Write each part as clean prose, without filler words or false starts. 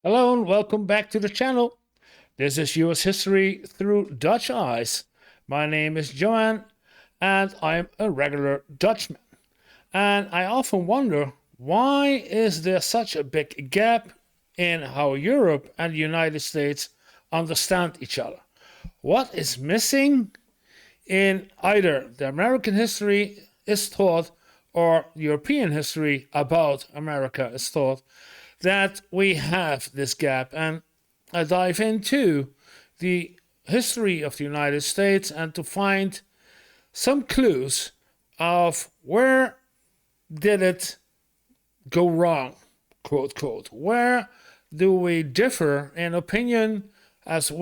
Hello and welcome back to the channel. This is US History Through Dutch Eyes. My name is Joanne and I'm a regular Dutchman. And I often wonder, why is there such a big gap in how Europe and the United States understand each other? What is missing in either the American history is taught or European history about America is taught, that we have this gap? And I dive into the history of the United States and to find some clues of where did it go wrong, quote, quote. Where do we differ in opinion as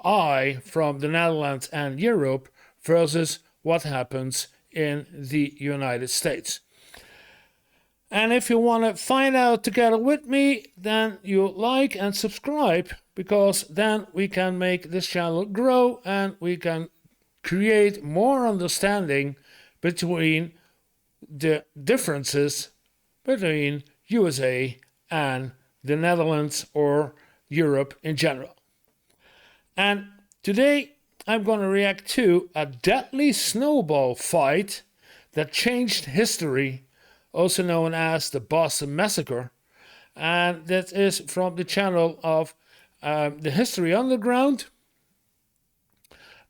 I from the Netherlands and Europe versus what happens in the United States? And if you want to find out together with me, then you like and subscribe, because then we can make this channel grow and we can create more understanding between the differences between USA and the Netherlands or Europe in general. And today I'm going to react to a deadly snowball fight that changed history, also known as the Boston Massacre, and that is from the channel of the History Underground,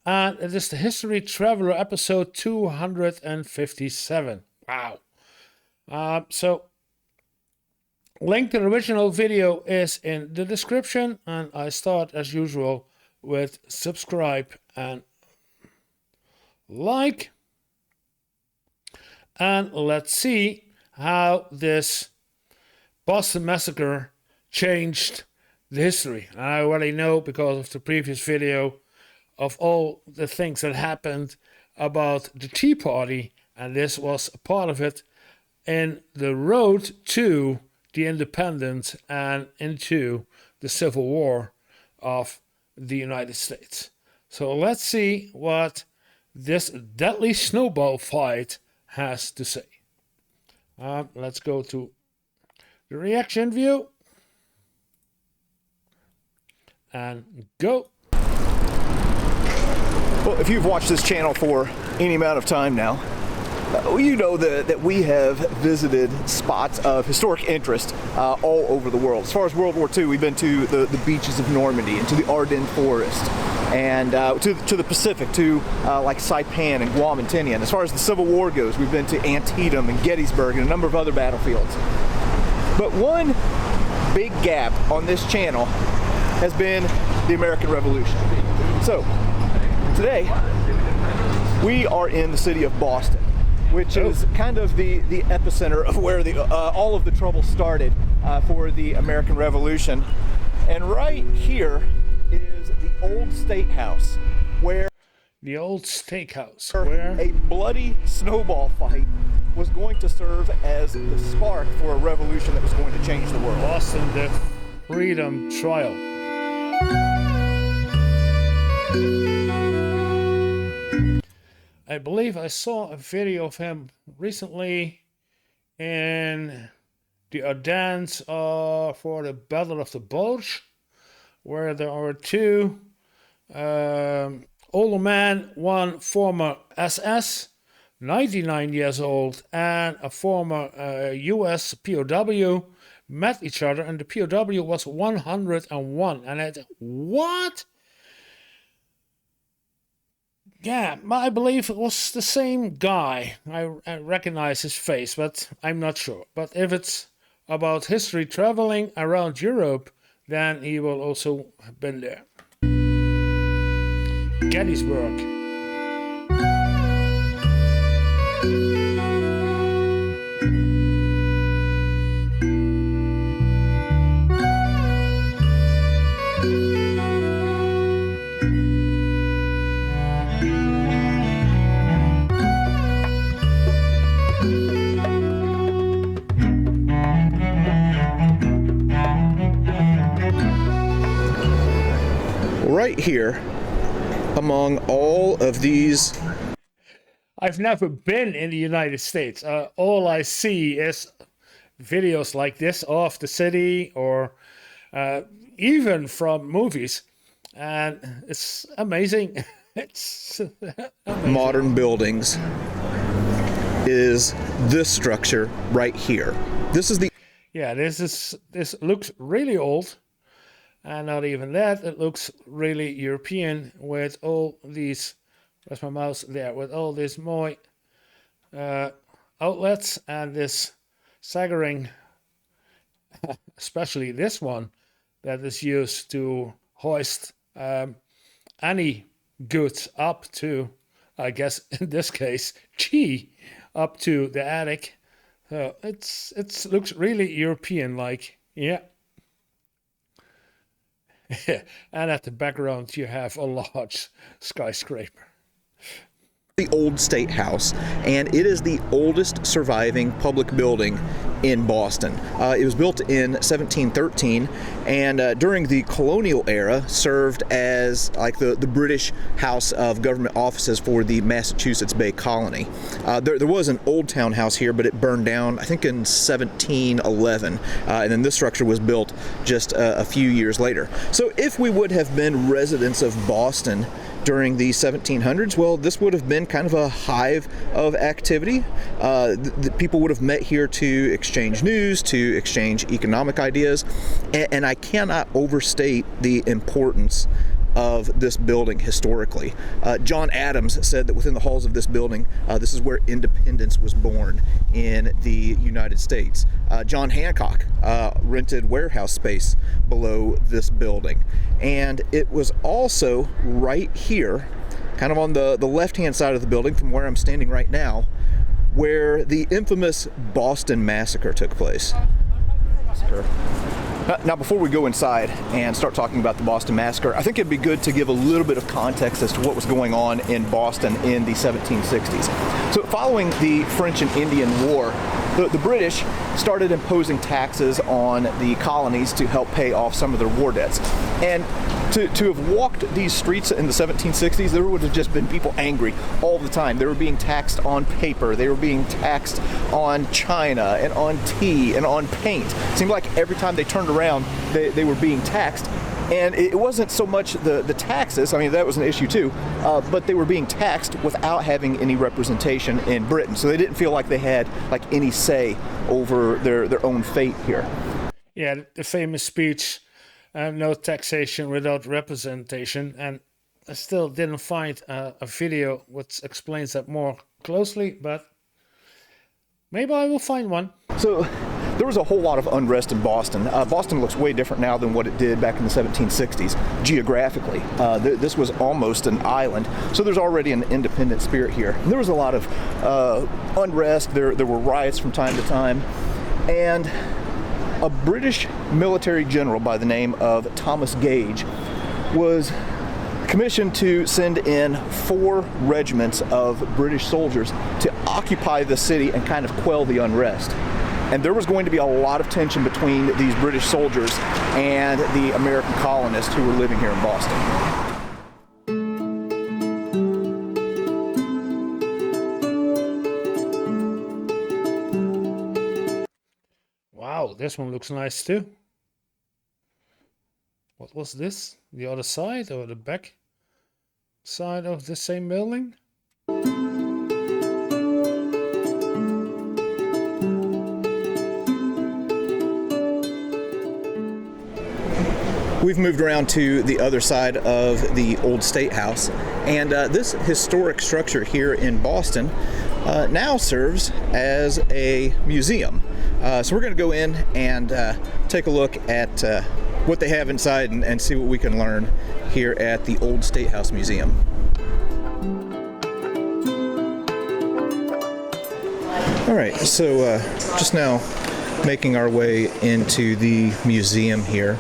and it is the History Traveler episode 257. Wow. So link to the original video is in the description, and I start as usual with subscribe and like, and let's see how this Boston Massacre changed the history. I already know, because of the previous video, of all the things that happened about the Tea Party, and this was a part of it, in the road to the independence and into the Civil War of the United States. So let's see what this deadly snowball fight has to say. Let's go to the reaction view and go. Well, if you've watched this channel for any amount of time now, you know that we have visited spots of historic interest all over the world. As far as World War II, we've been to the beaches of Normandy and to the Ardennes Forest, and to the Pacific, to like Saipan and Guam and Tinian. As far as the Civil War goes, we've been to Antietam and Gettysburg and a number of other battlefields. But one big gap on this channel has been the American Revolution. So today we are in the city of Boston, which is kind of the epicenter of where all of the trouble started for the American Revolution. And right here is the old State House, where a bloody snowball fight was going to serve as the spark for a revolution that was going to change the world. Boston, the Freedom Trial. I believe I saw a video of him recently in the Ardennes for the Battle of the Bulge, where there are two older men, one former SS, 99 years old, and a former US POW met each other, and the POW was 101. And what? Yeah, I believe it was the same guy. I recognize his face, but I'm not sure. But if it's about history traveling around Europe, then he will also have been there. Gettysburg. Right here, among all of these... I've never been in the United States. All I see is videos like this of the city or even from movies, and it's amazing. It's amazing. Modern buildings is this structure right here. This is the Yeah, this looks really old, and not even that. It looks really European with all these. Where's my mouse? There, with all these more outlets and this staggering, especially this one that is used to hoist any goods up to, I guess in this case, chi, up to the attic. So it looks really European like, yeah. And at the background you have a large skyscraper. the old State House, and it is the oldest surviving public building in Boston. It was built in 1713, and during the colonial era served as like the British House of Government offices for the Massachusetts Bay Colony. There was an old townhouse here, but it burned down, I think, in 1711, and then this structure was built just a few years later. So if we would have been residents of Boston during the 1700s, well, this would have been kind of a hive of activity. The people would have met here to exchange news, to exchange economic ideas, and I cannot overstate the importance of this building historically. John Adams said that within the halls of this building, this is where independence was born in the United States. John Hancock rented warehouse space below this building, and it was also right here, kind of on the left-hand side of the building from where I'm standing right now, where the infamous Boston Massacre took place. Now, before we go inside and start talking about the Boston Massacre, I think it'd be good to give a little bit of context as to what was going on in Boston in the 1760s. So following the French and Indian War, the British started imposing taxes on the colonies to help pay off some of their war debts. And to have walked these streets in the 1760s, there would have just been people angry all the time. They were being taxed on paper, they were being taxed on china and on tea and on paint. It seemed like every time they turned around, they were being taxed. And it wasn't so much the taxes, I mean, that was an issue too, but they were being taxed without having any representation in Britain. So they didn't feel like they had like any say over their own fate here. Yeah, the famous speech, no taxation without representation, and I still didn't find a video which explains that more closely, but maybe I will find one. So there was a whole lot of unrest in Boston. Boston looks way different now than what it did back in the 1760s, geographically. This was almost an island, so there's already an independent spirit here. And there was a lot of unrest, there were riots from time to time, and a British military general by the name of Thomas Gage was commissioned to send in 4 regiments of British soldiers to occupy the city and kind of quell the unrest. And there was going to be a lot of tension between these British soldiers and the American colonists who were living here in Boston. Wow, this one looks nice too. What was this? The other side or the back side of the same building? We've moved around to the other side of the old State House, and this historic structure here in Boston now serves as a museum. So we're going to go in and take a look at what they have inside and see what we can learn here at the Old State House Museum. All right, so just now making our way into the museum here.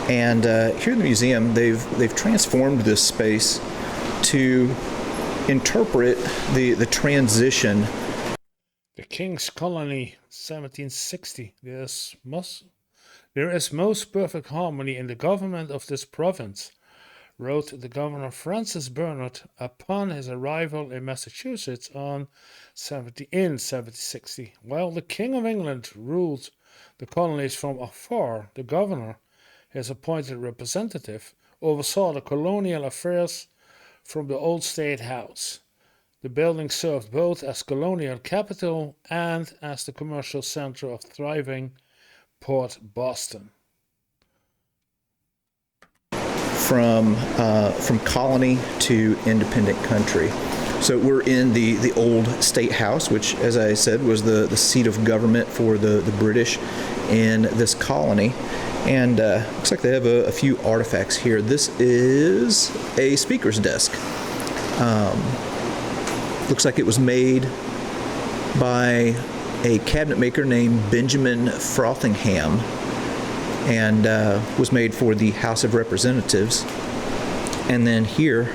And here in the museum, they've transformed this space to interpret the transition. The King's Colony, 1760. There is most perfect harmony in the government of this province, wrote the Governor Francis Bernard upon his arrival in Massachusetts in 1760. While the King of England ruled the colonies from afar, the governor his appointed representative, oversaw the colonial affairs from the Old State House. The building served both as colonial capital and as the commercial center of thriving Port Boston. From colony to independent country. So we're in the old state house, which, as I said, was the seat of government for the British in this colony. And looks like they have a few artifacts here. This is a speaker's desk. Looks like it was made by a cabinet maker named Benjamin Frothingham, and was made for the House of Representatives. And then here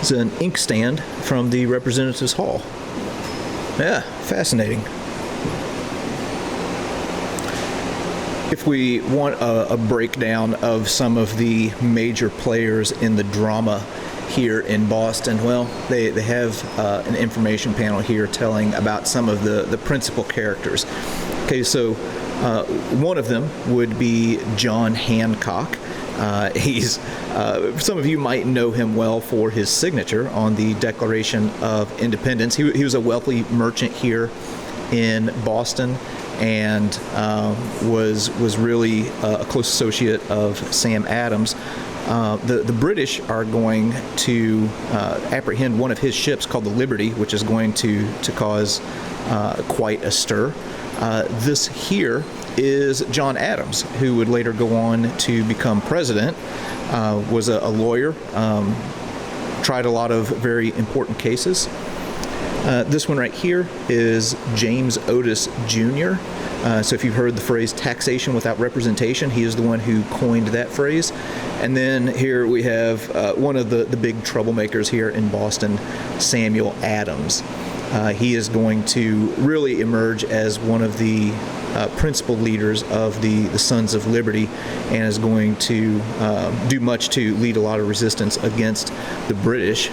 is an inkstand from the Representatives Hall. Yeah, fascinating. If we want a breakdown of some of the major players in the drama here in Boston, well, they have an information panel here telling about some of the principal characters. Okay, so one of them would be John Hancock. He's some of you might know him well for his signature on the Declaration of Independence. He was a wealthy merchant here in Boston, and was really a close associate of Sam Adams. The British are going to apprehend one of his ships called the Liberty, which is going to cause quite a stir. This here is John Adams, who would later go on to become president, was a lawyer, tried a lot of very important cases. This one right here is James Otis Jr. So if you've heard the phrase taxation without representation, he is the one who coined that phrase. And then here we have one of the big troublemakers here in Boston, Samuel Adams. He is going to really emerge as one of the principal leaders of the Sons of Liberty, and is going to do much to lead a lot of resistance against the British.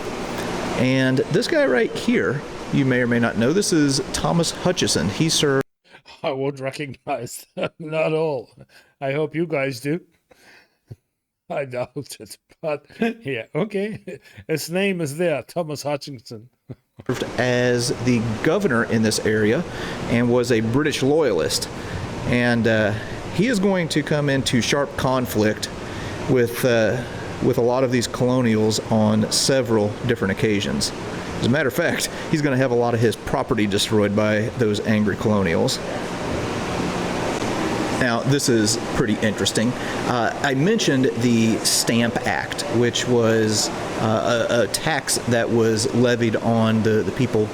And this guy right here, you may or may not know, this is Thomas Hutchison. He served... I won't recognize them, not all. I hope you guys do. I doubt it, but yeah, okay. His name is there, Thomas Hutchinson. As the governor in this area, and was a British loyalist. And he is going to come into sharp conflict with a lot of these colonials on several different occasions. As a matter of fact, he's going to have a lot of his property destroyed by those angry colonials. Now, this is pretty interesting. I mentioned the Stamp Act, which was a tax that was levied on the people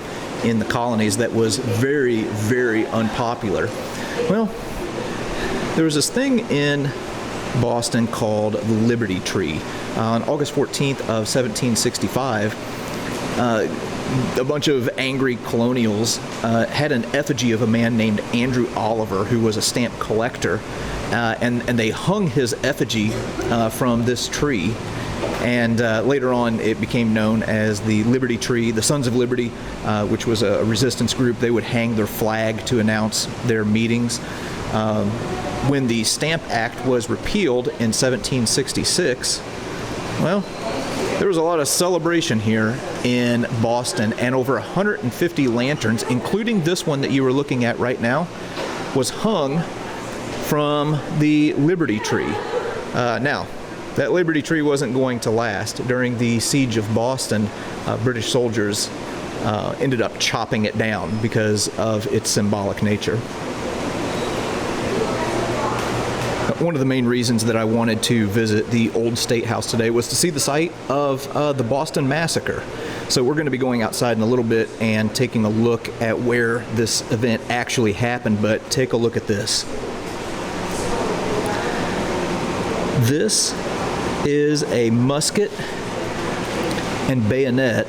in the colonies that was very, very unpopular. Well, there was this thing in Boston called the Liberty Tree. On August 14th of 1765, a bunch of angry colonials had an effigy of a man named Andrew Oliver, who was a stamp collector, and they hung his effigy from this tree. And later on, it became known as the Liberty Tree. The Sons of Liberty, which was a resistance group, they would hang their flag to announce their meetings. When the Stamp Act was repealed in 1766, well, there was a lot of celebration here in Boston, and over 150 lanterns, including this one that you were looking at right now, was hung from the Liberty Tree. Now, that Liberty Tree wasn't going to last. During the siege of Boston, British soldiers ended up chopping it down because of its symbolic nature. One of the main reasons that I wanted to visit the Old State House today was to see the site of the Boston Massacre. So we're going to be going outside in a little bit and taking a look at where this event actually happened, but take a look at this. This is a musket and bayonet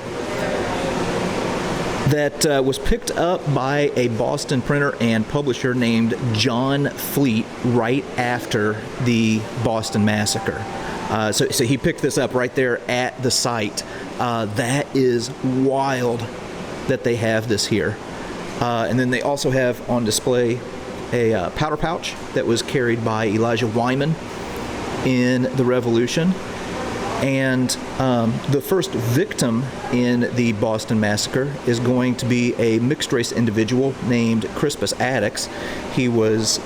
that was picked up by a Boston printer and publisher named John Fleet right after the Boston Massacre. So he picked this up right there at the site. That is wild that they have this here. And then they also have on display a powder pouch that was carried by Elijah Wyman in the Revolution. And the first victim in the Boston Massacre is going to be a mixed-race individual named Crispus Attucks. He was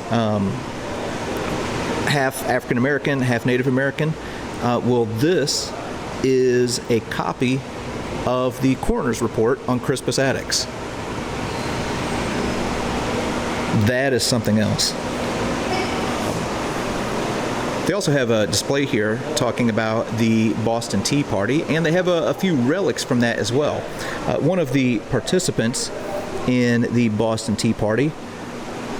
half African-American, half Native American. Well, this is a copy of the coroner's report on Crispus Attucks. That is something else. They also have a display here talking about the Boston Tea Party, and they have a few relics from that as well. One of the participants in the Boston Tea Party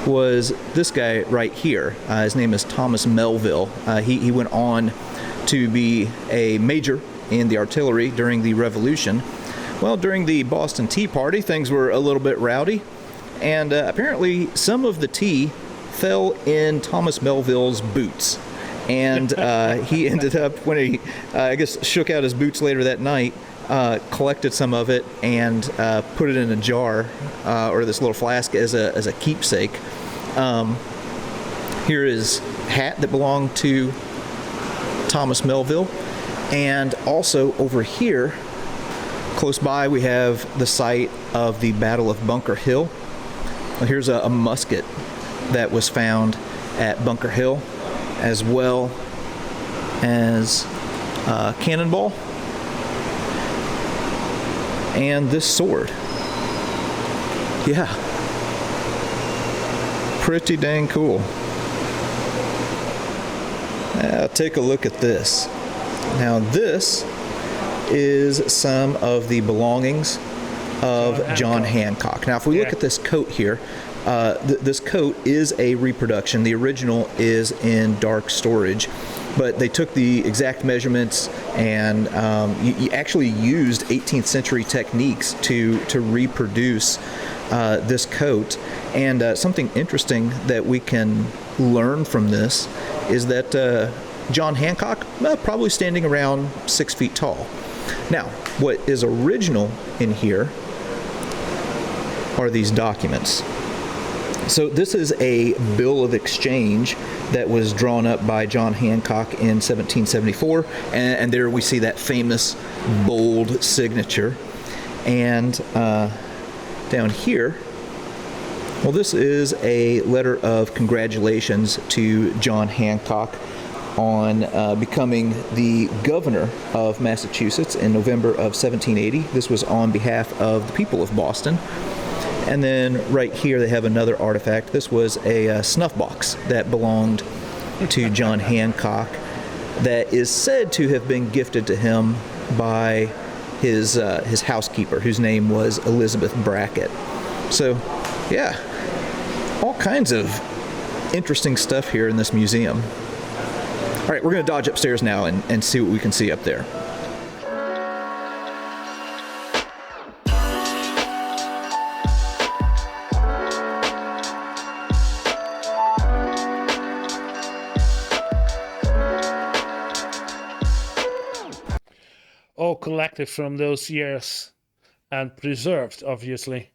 was this guy right here. His name is Thomas Melville. He went on to be a major in the artillery during the Revolution. Well, during the Boston Tea Party, things were a little bit rowdy, and apparently some of the tea fell in Thomas Melville's boots. And he ended up, when he, I guess, shook out his boots later that night, collected some of it and put it in a jar or this little flask as a keepsake. Here is hat that belonged to Thomas Melville. And also over here, close by, we have the site of the Battle of Bunker Hill. Well, here's a musket that was found at Bunker Hill, as well as a cannonball and this sword. Yeah, pretty dang cool. Now take a look at this. Now this is some of the belongings of John Hancock. Now if we look at this coat here, this coat is a reproduction. The original is in dark storage, but they took the exact measurements and you actually used 18th century techniques to reproduce this coat. And something interesting that we can learn from this is that John Hancock, probably standing around 6 feet tall. Now, what is original in here are these documents. So this is a bill of exchange that was drawn up by John Hancock in 1774, and there we see that famous bold signature. And down here, well, this is a letter of congratulations to John Hancock on becoming the governor of Massachusetts in November of 1780. This was on behalf of the people of Boston. And then right here they have another artifact. This was a snuff box that belonged to John Hancock that is said to have been gifted to him by his housekeeper, whose name was Elizabeth Brackett. So, yeah, all kinds of interesting stuff here in this museum. All right, we're going to dodge upstairs now and see what we can see up there. All collected from those years and preserved, obviously.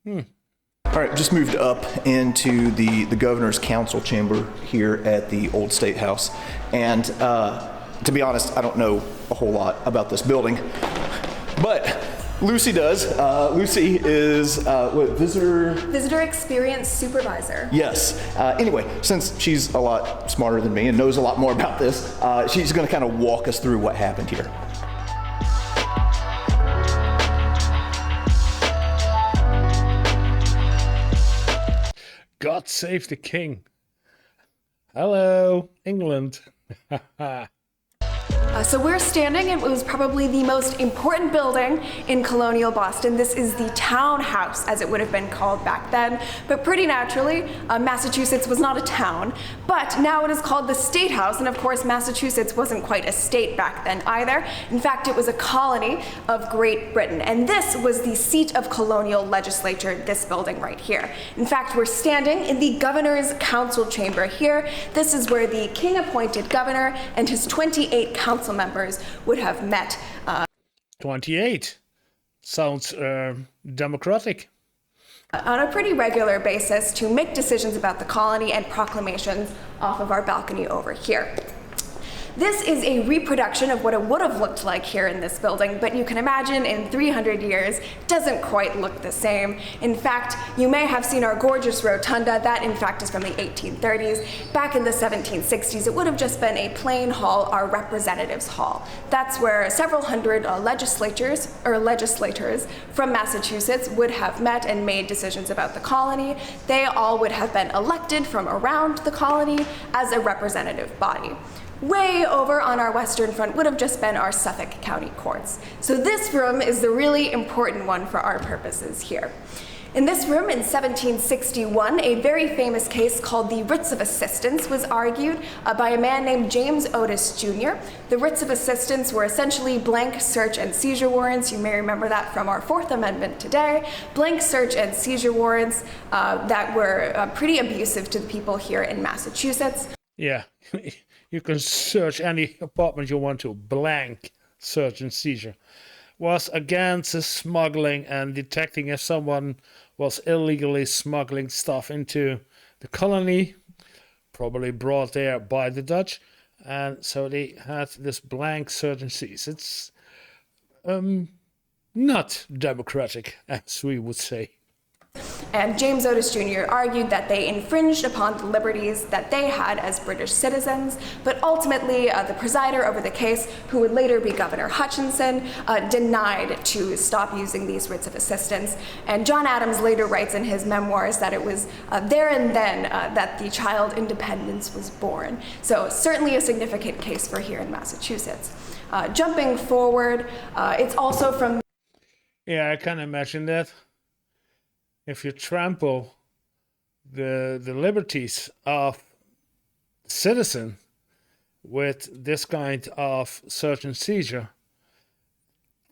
All right, just moved up into the governor's council chamber here at the Old State House. And to be honest, I don't know a whole lot about this building, but Lucy does. Lucy is visitor experience supervisor. Yes. Anyway, since she's a lot smarter than me and knows a lot more about this, she's going to kind of walk us through what happened here. God save the king. Hello, England. So we're standing in what was probably the most important building in colonial Boston. This is the townhouse, as it would have been called back then. But pretty naturally, Massachusetts was not a town. But now it is called the State House, and of course Massachusetts wasn't quite a state back then either. In fact, it was a colony of Great Britain. And this was the seat of colonial legislature, this building right here. In fact, we're standing in the governor's council chamber here. This is where the king-appointed governor and his 28 council members would have met. 28. Sounds democratic. on a pretty regular basis to make decisions about the colony and proclamations off of our balcony over here. This is a reproduction of what it would have looked like here in this building, but you can imagine in 300 years, it doesn't quite look the same. In fact, you may have seen our gorgeous rotunda. That, in fact, is from the 1830s. Back in the 1760s, it would have just been a plain hall, our representatives' hall. That's where several hundred legislators from Massachusetts would have met and made decisions about the colony. They all would have been elected from around the colony as a representative body. Way over on our western front would have just been our Suffolk County courts. So this room is the really important one for our purposes here. In this room in 1761, a very famous case called the Writs of Assistance was argued by a man named James Otis Jr. The Writs of Assistance were essentially blank search and seizure warrants. You may remember that from our Fourth Amendment today. Blank search and seizure warrants that were pretty abusive to the people here in Massachusetts. Yeah, you can search any apartment you want to, blank search and seizure. Was against the smuggling and detecting if someone was illegally smuggling stuff into the colony, probably brought there by the Dutch, and so they had this blank search and seize. It's not democratic, as we would say. And James Otis Jr. argued that they infringed upon the liberties that they had as British citizens, but ultimately the presider over the case, who would later be Governor Hutchinson, denied to stop using these writs of assistance. And John Adams later writes in his memoirs that it was there and then that the child independence was born. So certainly a significant case for here in Massachusetts. Jumping forward, it's also from... Yeah, I can imagine that. If you trample the liberties of the citizen with this kind of search and seizure,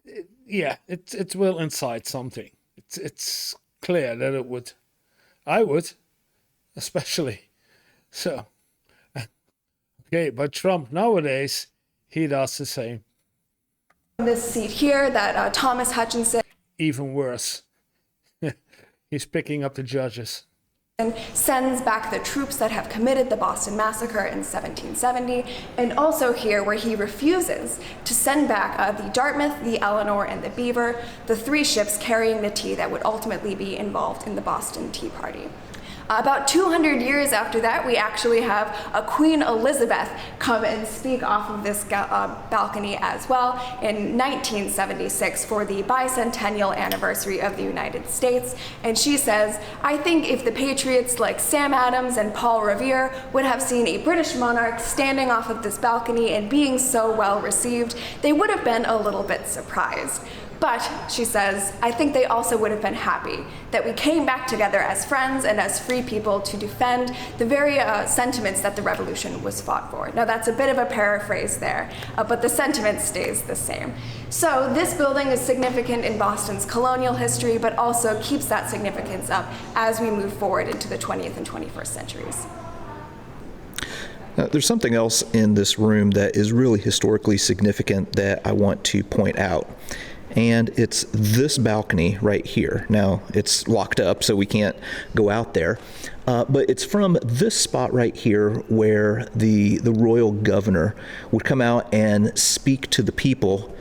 it will incite something. It's clear that it would. I would, especially. So, okay, but Trump nowadays, he does the same. This seat here that Thomas Hutchinson... Even worse. He's picking up the judges. And sends back the troops that have committed the Boston Massacre in 1770, and also here where he refuses to send back the Dartmouth, the Eleanor, and the Beaver, the three ships carrying the tea that would ultimately be involved in the Boston Tea Party. About 200 years after that, we actually have Queen Elizabeth come and speak off of this balcony as well in 1976 for the bicentennial anniversary of the United States. And she says, "I think if the patriots like Sam Adams and Paul Revere would have seen a British monarch standing off of this balcony and being so well received, they would have been a little bit surprised. But," she says, "I think they also would have been happy that we came back together as friends and as free people to defend the very sentiments that the revolution was fought for." Now that's a bit of a paraphrase there, but the sentiment stays the same. So this building is significant in Boston's colonial history, but also keeps that significance up as we move forward into the 20th and 21st centuries. There's something else in this room that is really historically significant that I want to point out. And it's this balcony right here. Now, it's locked up, so we can't go out there. But it's from this spot right here where the royal governor would come out and speak to the people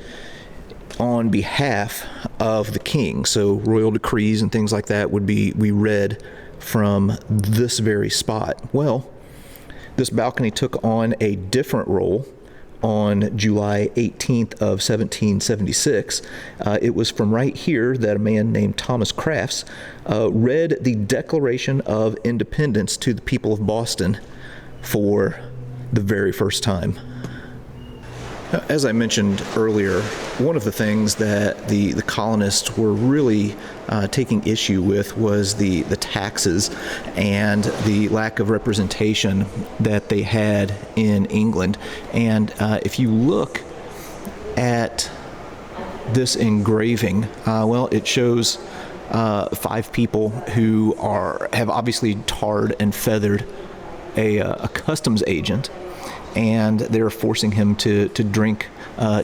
on behalf of the king. So royal decrees and things like that would be read from this very spot. Well, this balcony took on a different role on July 18th of 1776. It was from right here that a man named Thomas Crafts read the Declaration of Independence to the people of Boston for the very first time. As I mentioned earlier, one of the things that the colonists were really taking issue with was the taxes and the lack of representation that they had in England. And if you look at this engraving, well, it shows 5 people who have obviously tarred and feathered a customs agent. and they're forcing him to drink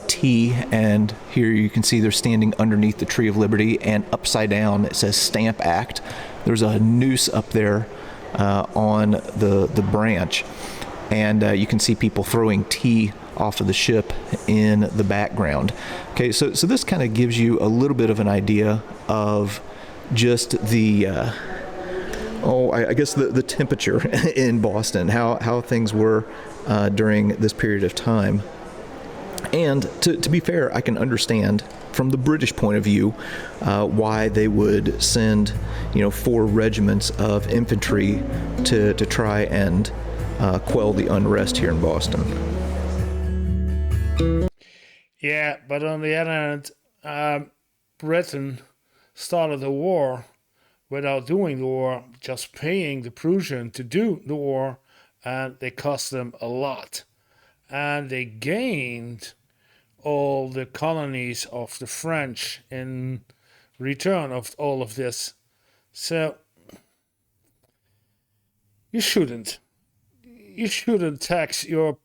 tea. And here you can see they're standing underneath the Tree of Liberty, and upside down it says Stamp Act. There's a noose up there on the branch, and you can see people throwing tea off of the ship in the background. Okay, so this kind of gives you a little bit of an idea of just the I guess the temperature in Boston, how things were during this period of time. And to be fair, I can understand from the British point of view why they would send 4 regiments of infantry to try and quell the unrest here in Boston. Yeah, but on the other hand, Britain started the war without doing the war, just paying the Prussian to do the war, and they cost them a lot. And they gained all the colonies of the French in return of all of this. So you shouldn't tax your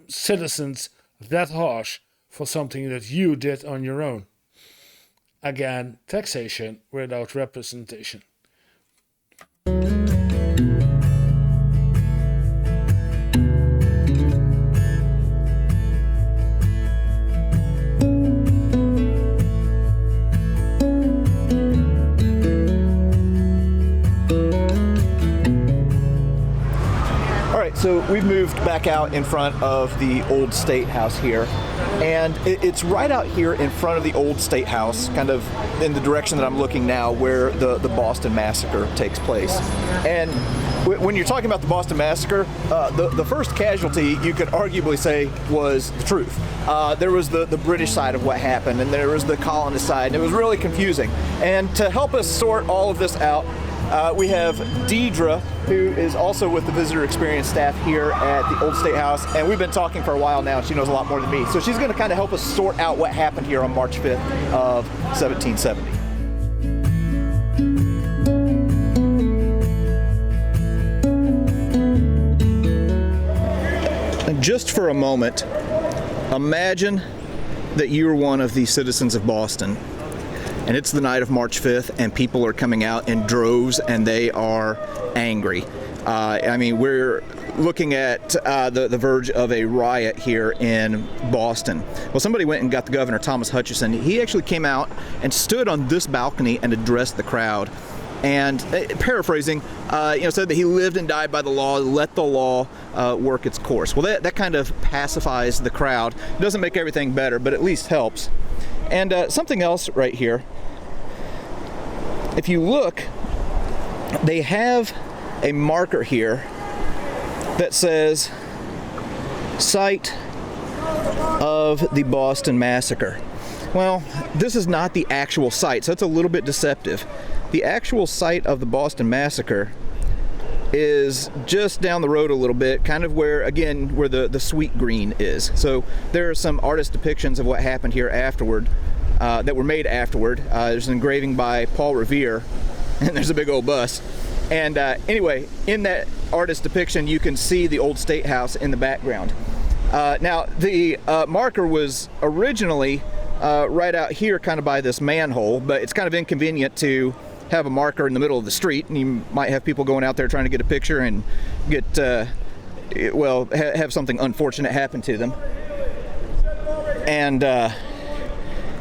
citizens that harsh for something that you did on your own. Again, taxation without representation. So we've moved back out in front of the old State House here, and it's right out here in front of the old State House, kind of in the direction that I'm looking now, where the Boston Massacre takes place. And when you're talking about the Boston Massacre, the first casualty, you could arguably say, was the truth. There was the British side of what happened, and there was the colonist side, and it was really confusing. And to help us sort all of this out, we have Deidre, who is also with the visitor experience staff here at the Old State House, and we've been talking for a while now, and she knows a lot more than me. So she's going to kind of help us sort out what happened here on March 5th of 1770. And just for a moment, imagine that you're one of the citizens of Boston. And it's the night of March 5th, and people are coming out in droves, and they are angry. I mean, we're looking at the verge of a riot here in Boston. Well, somebody went and got the governor, Thomas Hutchison. He actually came out and stood on this balcony and addressed the crowd. And paraphrasing, said that he lived and died by the law, let the law work its course. Well, that kind of pacifies the crowd. It doesn't make everything better, but at least helps. And something else right here, if you look, they have a marker here that says site of the Boston Massacre. Well, this is not the actual site, so it's a little bit deceptive. The actual site of the Boston Massacre is just down the road a little bit, kind of where the sweet green is. So there are some artist depictions of what happened here afterward, that were made afterward. There's an engraving by Paul Revere, and there's a big old bus. And anyway, in that artist depiction, you can see the old State House in the background. Now, the marker was originally right out here, kind of by this manhole, but it's kind of inconvenient to have a marker in the middle of the street, and you might have people going out there trying to get a picture and get, have something unfortunate happen to them. And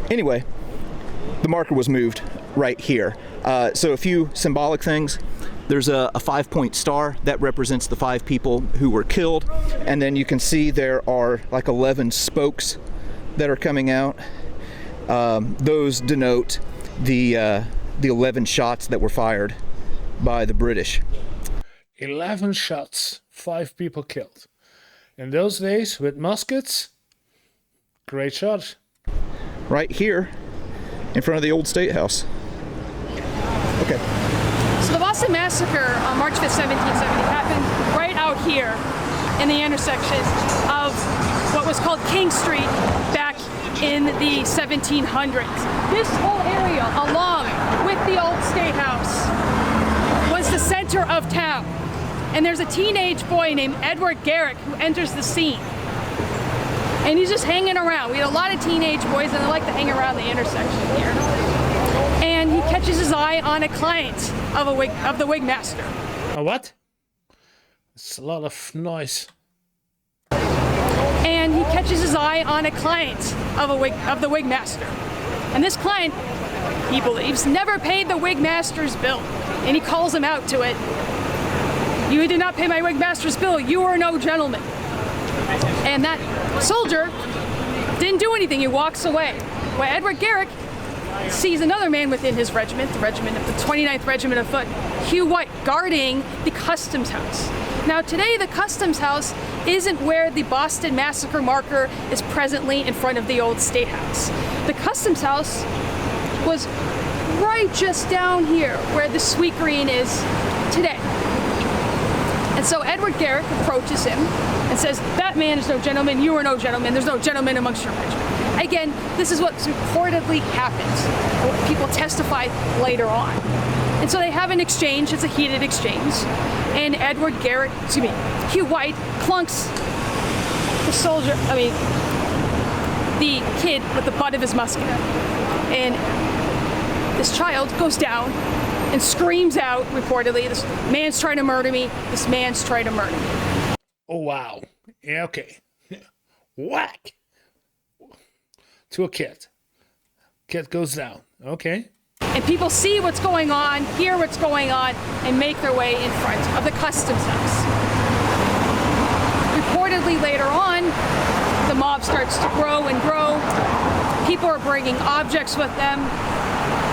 anyway, the marker was moved right here. So a few symbolic things. There's a 5-point star that represents the 5 people who were killed, and then you can see there are like 11 spokes that are coming out. Those denote the 11 shots that were fired by the British. 11 shots, 5 people killed. In those days, with muskets, great shot. Right here, in front of the old State House. Okay. So the Boston Massacre on March 5th, 1770 happened right out here in the intersection of what was called King Street back in the 1700s. This whole area, along with the old State House, was the center of town. and there's a teenage boy named Edward Garrick who enters the scene. And he's just hanging around. We had a lot of teenage boys, and they like to hang around the intersection here. And he catches his eye on a client of the wig master. A what? It's a lot of noise. And he catches his eye on a client of the wig master. And this client, he believes, never paid the wig master's bill. And he calls him out to it. You did not pay my wig master's bill. You are no gentleman. And that soldier didn't do anything. He walks away. Well, Edward Garrick sees another man within his regiment, the regiment of the 29th Regiment of Foot, Hugh White, guarding the customs house. Now today the customs house isn't where the Boston Massacre marker is presently in front of the old State House. The customs house was right just down here where the Sweet Green is today. And so Edward Garrick approaches him and says, that man is no gentleman, you are no gentleman, there's no gentleman amongst your regiment. Again, this is what's reportedly happened, what people testified later on. And so they have an exchange, it's a heated exchange, and Hugh White clunks the kid with the butt of his musket. And this child goes down and screams out, reportedly, this man's trying to murder me, this man's trying to murder me. Oh, wow. Yeah, okay. Whack! To a kid. Kid goes down. Okay. And people see what's going on, hear what's going on, and make their way in front of the customs house. Reportedly later on, the mob starts to grow and grow. People are bringing objects with them,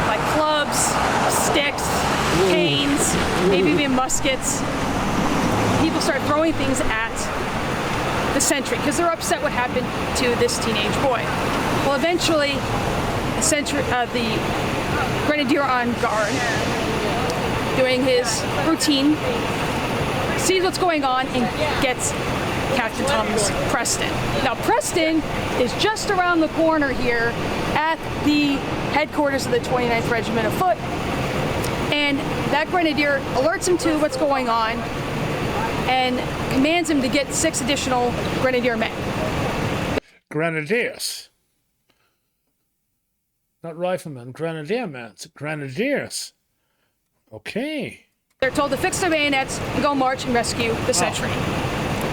like clubs, sticks, canes, maybe even muskets. People start throwing things at the sentry because they're upset what happened to this teenage boy. Well, eventually, the grenadier on guard, doing his routine, sees what's going on and gets Captain Thomas Preston. Now, Preston is just around the corner here at the headquarters of the 29th Regiment of Foot, and that grenadier alerts him to what's going on and commands him to get 6 additional grenadier men. Grenadiers. Not riflemen, grenadier-men, grenadiers. Okay. They're told to fix their bayonets and go march and rescue the sentry,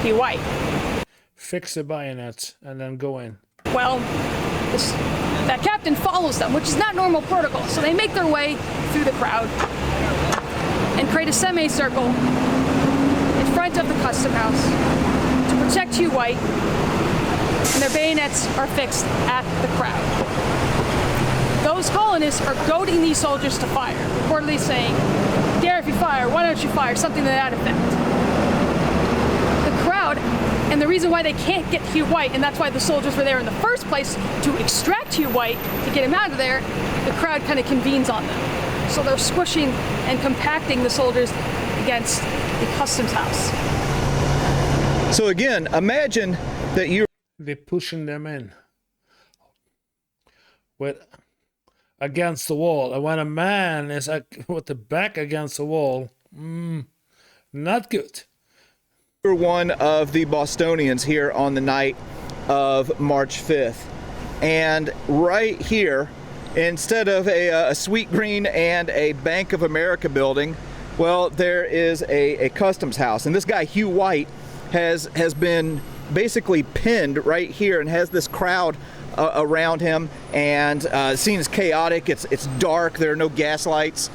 Hugh White. Fix the bayonets and then go in. Well, that captain follows them, which is not normal protocol, so they make their way through the crowd and create a semicircle in front of the custom house to protect Hugh White, and their bayonets are fixed at the crowd. Those colonists are goading these soldiers to fire, reportedly saying, dare if you fire, why don't you fire, something to that effect. The crowd, and the reason why they can't get Hugh White, and that's why the soldiers were there in the first place, to extract Hugh White, to get him out of there, the crowd kind of convenes on them. So they're squishing and compacting the soldiers against the customs house. So again, imagine that They're pushing them in against the wall. And when a man is with the back against the wall, not good. you're one of the Bostonians here on the night of March 5th. And right here, instead of a Sweet Green and a Bank of America building, well, there is a customs house. And this guy, Hugh White, has been basically pinned right here and has this crowd around him, and the scene is chaotic. It's dark. There are no gas lights,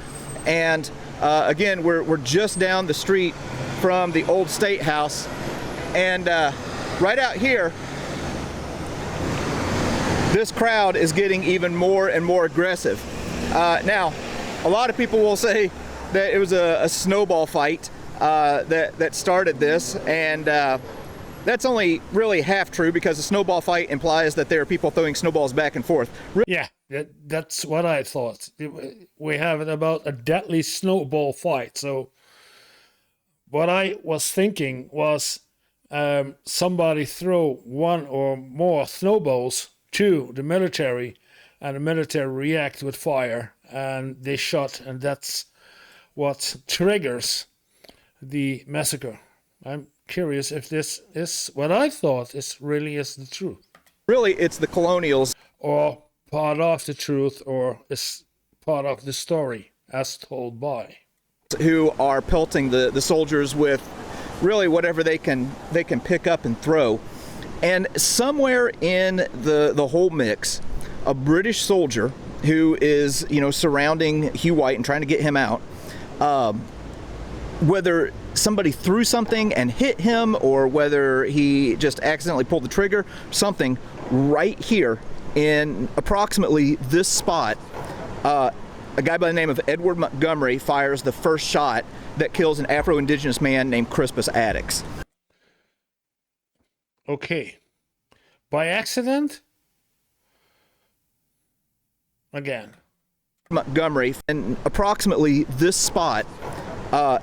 and again, we're just down the street from the old State House, and right out here, this crowd is getting even more and more aggressive. Now, a lot of people will say that it was a snowball fight that started this, and that's only really half true, because a snowball fight implies that there are people throwing snowballs back and forth. Yeah, that's what I thought. We have it about a deadly snowball fight. So what I was thinking was somebody throw one or more snowballs to the military, and the military react with fire, and they shot, and that's what triggers the massacre. I'm curious if this is what I thought really is the truth. Really, it's the colonials. Or part of the truth, or is part of the story as told by. Who are pelting the soldiers with really whatever they can pick up and throw. And somewhere in the whole mix, a British soldier who is, surrounding Hugh White and trying to get him out, whether somebody threw something and hit him or whether he just accidentally pulled the trigger, something right here in approximately this spot, a guy by the name of Edward Montgomery fires the first shot that kills an Afro-Indigenous man named Crispus Attucks. Okay. By accident? Again. Montgomery, in approximately this spot, a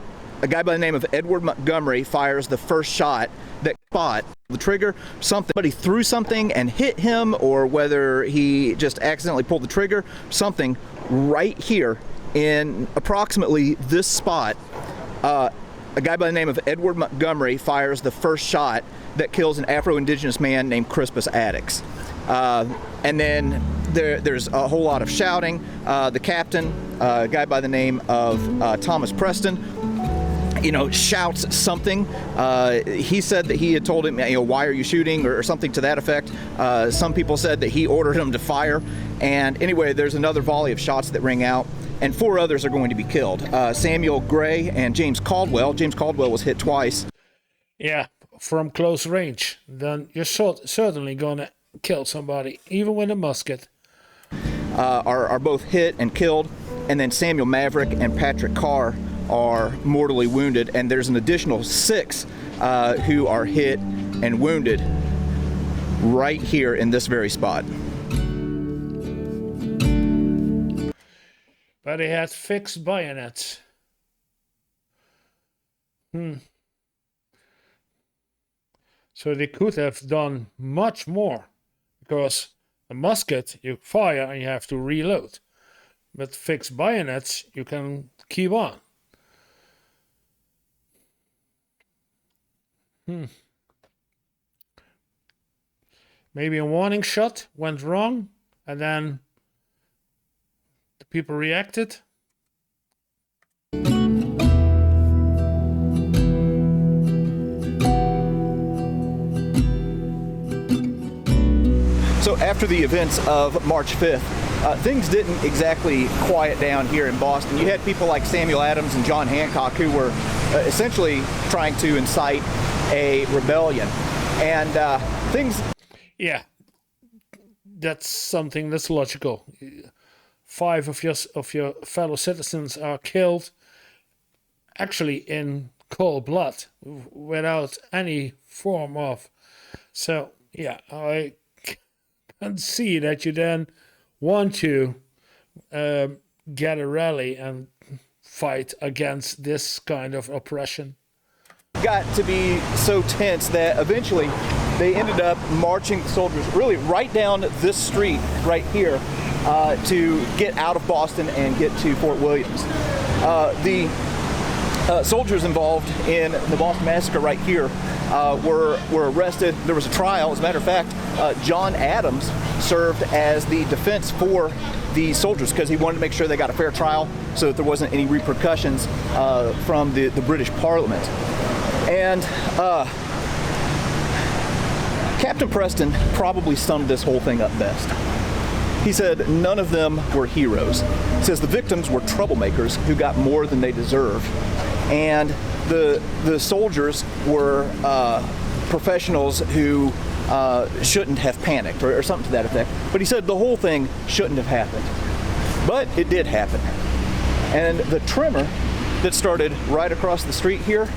guy by the name of Edward Montgomery fires the first shot that spot the trigger. Somebody threw something and hit him or whether he just accidentally pulled the trigger, something right here in approximately this spot, a guy by the name of Edward Montgomery fires the first shot that kills an Afro-Indigenous man named Crispus Attucks. And then there's a whole lot of shouting. The captain, a guy by the name of Thomas Preston, shouts something. He said that he had told him, why are you shooting, or something to that effect. Some people said that he ordered him to fire. And anyway, there's another volley of shots that ring out, and 4 others are going to be killed. Samuel Gray and James Caldwell. James Caldwell was hit twice. Yeah, from close range. Then you're certainly going to kill somebody, even with a musket. Are both hit and killed. And then Samuel Maverick and Patrick Carr are mortally wounded. And there's an additional 6 who are hit and wounded right here in this very spot. But they had fixed bayonets. So they could have done much more, because a musket you fire and you have to reload. But fixed bayonets you can keep on. Maybe a warning shot went wrong and then the people reacted. So after the events of March 5th, things didn't exactly quiet down here in Boston. You had people like Samuel Adams and John Hancock who were essentially trying to incite a rebellion. And things... Yeah, that's something that's logical. 5 of your fellow citizens are killed, actually in cold blood, without any form of... So, yeah, I can see that you then want to get a rally and fight against this kind of oppression. Got to be so tense that eventually they ended up marching the soldiers really right down this street right here to get out of Boston and get to Fort Williams. The soldiers involved in the Boston Massacre right here were arrested. There was a trial. As a matter of fact, John Adams served as the defense for the soldiers because he wanted to make sure they got a fair trial so that there wasn't any repercussions from the British Parliament. And Captain Preston probably summed this whole thing up best. He said none of them were heroes. He says the victims were troublemakers who got more than they deserved. And the soldiers were professionals who shouldn't have panicked or something to that effect. But he said the whole thing shouldn't have happened. But it did happen. And the tremor that started right across the street here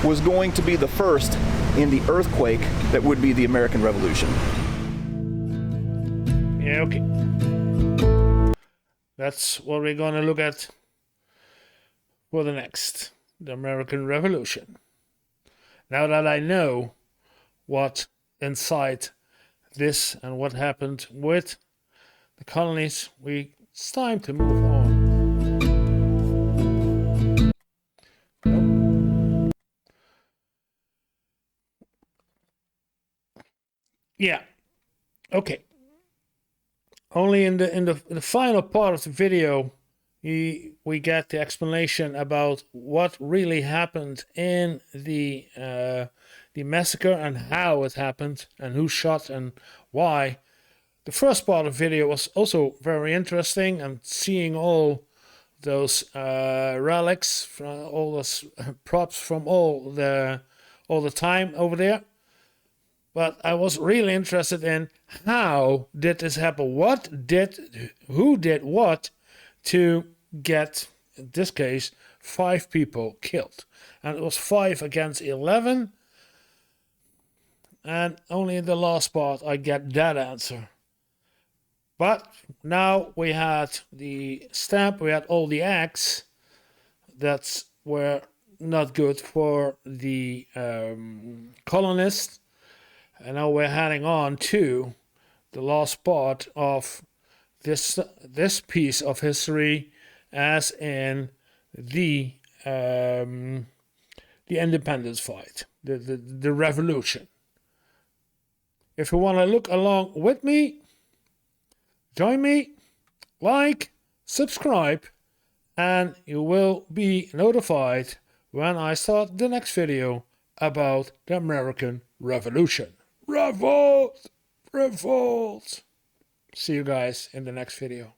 was going to be the first in the earthquake that would be the American Revolution. Yeah, okay. That's what we're going to look at for the next, the American Revolution. Now that I know what inside this and what happened with the colonies, it's time to move on. Nope. yeah, okay. Only in the final part of the video, we get the explanation about what really happened in the massacre and how it happened and who shot and why. The first part of the video was also very interesting, and seeing all those relics, from all those props from all the time over there. But I was really interested in how did this happen? Who did what to get, in this case, 5 people killed? And it was 5 against 11. And only in the last part I get that answer. But now we had the stamp, we had all the eggs that were not good for the colonists. And now we're heading on to the last part of this piece of history, as in the independence fight, the revolution. If you want to look along with me, join me, like, subscribe, and you will be notified when I start the next video about the American Revolution. Revolt! Revolt! See you guys in the next video.